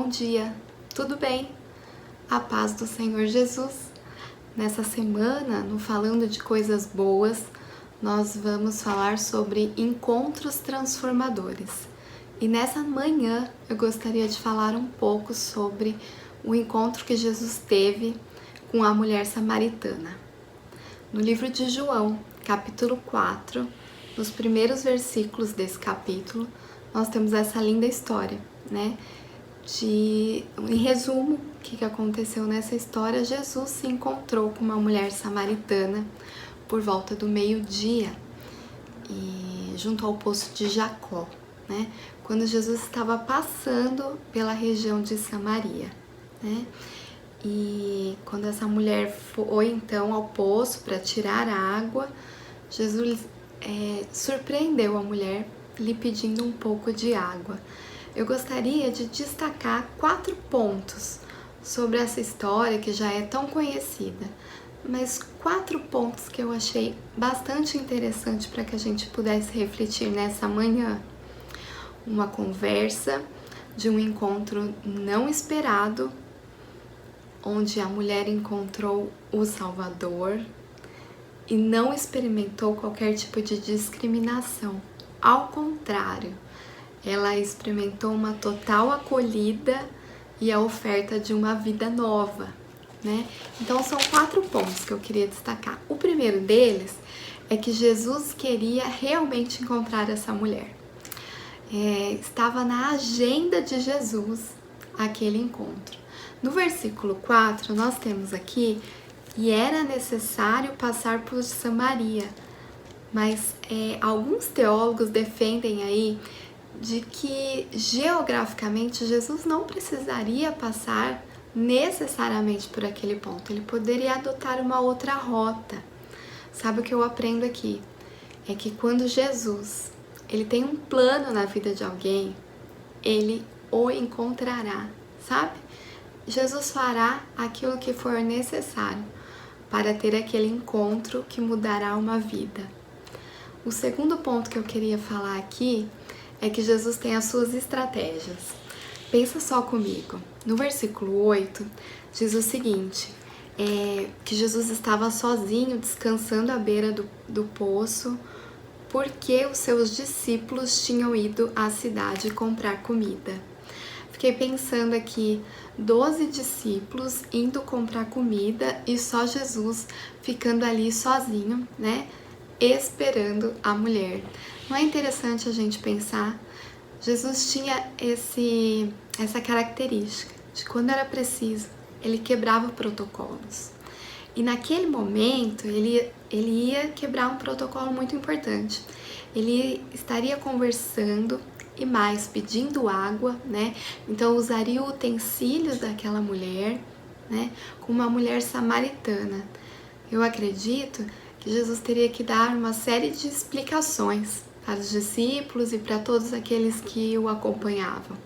bom dia, tudo bem? A paz do Senhor Jesus. Nessa semana, no Falando de Coisas Boas, nós vamos falar sobre encontros transformadores. E nessa manhã eu gostaria de falar um pouco sobre o encontro que Jesus teve com a mulher samaritana. No livro de João, capítulo 4, nos primeiros versículos desse capítulo, nós temos essa linda história, né? Em resumo, o que aconteceu nessa história? Jesus se encontrou com uma mulher samaritana por volta do meio-dia e junto ao poço de Jacó, né? Quando Jesus estava passando pela região de Samaria, né? E quando essa mulher foi então ao poço para tirar a água, Jesus surpreendeu a mulher lhe pedindo um pouco de água. Eu gostaria de destacar 4 pontos sobre essa história que já é tão conhecida, mas 4 pontos que eu achei bastante interessante para que a gente pudesse refletir nessa manhã. Uma conversa de um encontro não esperado, onde a mulher encontrou o Salvador e não experimentou qualquer tipo de discriminação. Ao contrário, ela experimentou uma total acolhida e a oferta de uma vida nova, né? Então são 4 pontos que eu queria destacar. O primeiro deles é que Jesus queria realmente encontrar essa mulher. Estava na agenda de Jesus aquele encontro. No versículo 4, nós temos aqui: e era necessário passar por Samaria. Mas alguns teólogos defendem aí de que geograficamente Jesus não precisaria passar necessariamente por aquele ponto. Ele poderia adotar uma outra rota. Sabe o que eu aprendo aqui? É que quando Jesus ele tem um plano na vida de alguém, ele o encontrará, sabe? Jesus fará aquilo que for necessário para ter aquele encontro que mudará uma vida. O segundo ponto que eu queria falar aqui é que Jesus tem as suas estratégias. Pensa só comigo. No versículo 8, diz o seguinte, que Jesus estava sozinho, descansando à beira do poço, porque os seus discípulos tinham ido à cidade comprar comida. Fiquei pensando aqui, 12 discípulos indo comprar comida e só Jesus ficando ali sozinho, né? Esperando a mulher. Não é interessante a gente pensar? Jesus tinha essa característica de quando era preciso, ele quebrava protocolos. E naquele momento, ele ia quebrar um protocolo muito importante. Ele estaria conversando e mais, pedindo água, né? Então usaria utensílios daquela mulher, né? Com uma mulher samaritana. Eu acredito que Jesus teria que dar uma série de explicações para os discípulos e para todos aqueles que o acompanhavam.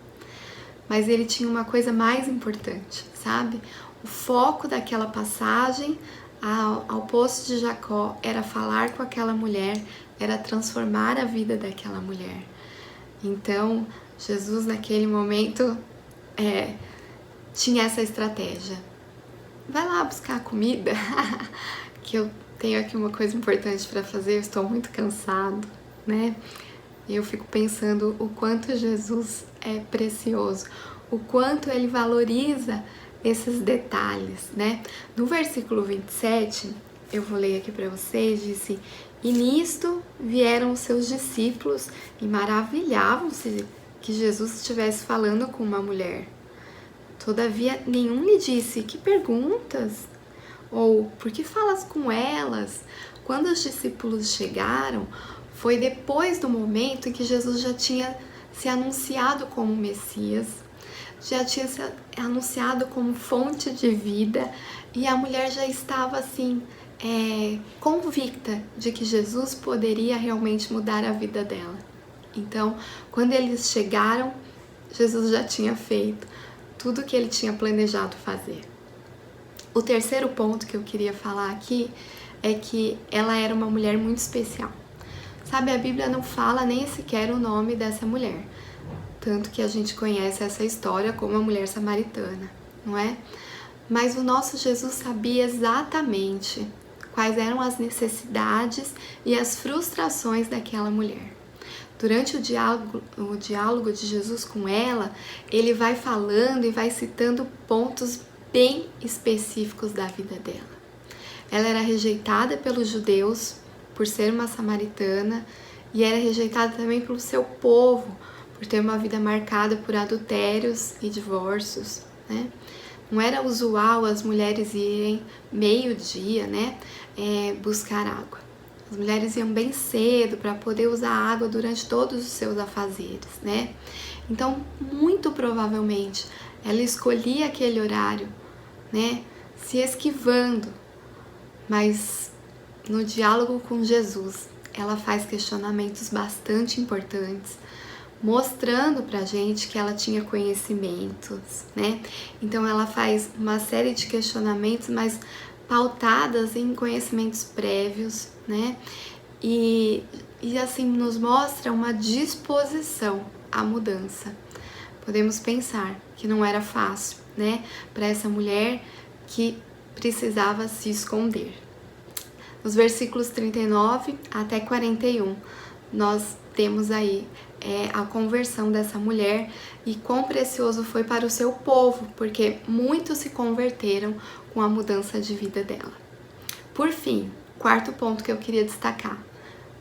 Mas ele tinha uma coisa mais importante, sabe? O foco daquela passagem ao poço de Jacó era falar com aquela mulher, era transformar a vida daquela mulher. Então, Jesus naquele momento tinha essa estratégia. Vai lá buscar comida, que eu tenho aqui uma coisa importante para fazer, eu estou muito cansado, né? E eu fico pensando o quanto Jesus é precioso, o quanto ele valoriza esses detalhes, né? No versículo 27, eu vou ler aqui para vocês, disse: e nisto vieram os seus discípulos e maravilhavam-se que Jesus estivesse falando com uma mulher. Todavia, nenhum lhe disse: que perguntas? Ou por que falas com elas? Quando os discípulos chegaram, foi depois do momento em que Jesus já tinha se anunciado como Messias, já tinha se anunciado como fonte de vida, e a mulher já estava assim, convicta de que Jesus poderia realmente mudar a vida dela. Então, quando eles chegaram, Jesus já tinha feito tudo o que ele tinha planejado fazer. O terceiro ponto que eu queria falar aqui é que ela era uma mulher muito especial. Sabe, a Bíblia não fala nem sequer o nome dessa mulher. tanto que a gente conhece essa história como a mulher samaritana, não é? Mas o nosso Jesus sabia exatamente quais eram as necessidades e as frustrações daquela mulher. Durante o diálogo de Jesus com ela, ele vai falando e vai citando pontos bem específicos da vida dela. Ela era rejeitada pelos judeus por ser uma samaritana e era rejeitada também pelo seu povo por ter uma vida marcada por adultérios e divórcios, né? Não era usual as mulheres irem meio-dia, né, buscar água. As mulheres iam bem cedo para poder usar água durante todos os seus afazeres, né? Então, muito provavelmente, ela escolhia aquele horário, né, se esquivando. Mas no diálogo com Jesus, ela faz questionamentos bastante importantes, mostrando pra gente que ela tinha conhecimentos, né? Então ela faz uma série de questionamentos, mas pautadas em conhecimentos prévios, né? E assim nos mostra uma disposição à mudança. Podemos pensar que não era fácil, né, para essa mulher que precisava se esconder. Nos versículos 39 até 41, nós temos aí a conversão dessa mulher e quão precioso foi para o seu povo, porque muitos se converteram com a mudança de vida dela. Por fim, quarto ponto que eu queria destacar: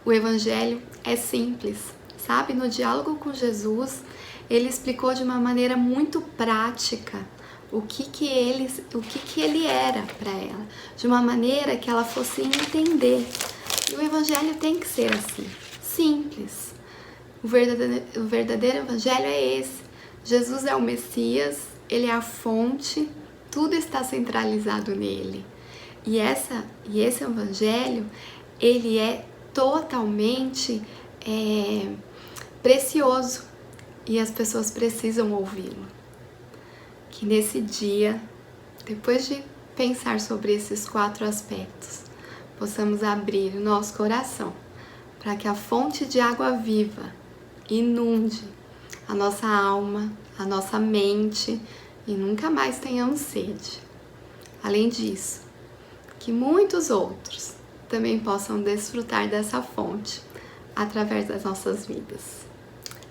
o evangelho é simples, sabe? No diálogo com Jesus, ele explicou de uma maneira muito prática o que ele era para ela, de uma maneira que ela fosse entender. E o evangelho tem que ser assim, simples. O verdadeiro evangelho é esse. Jesus é o Messias, ele é a fonte, tudo está centralizado nele. E esse evangelho, ele é totalmente precioso e as pessoas precisam ouvi-lo. Que nesse dia, depois de pensar sobre esses 4 aspectos, possamos abrir o nosso coração para que a fonte de água viva inunde a nossa alma, a nossa mente e nunca mais tenhamos sede. Além disso, que muitos outros também possam desfrutar dessa fonte através das nossas vidas.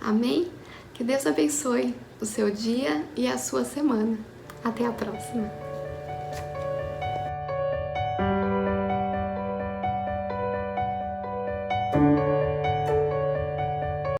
Amém? Que Deus abençoe o seu dia e a sua semana. Até a próxima!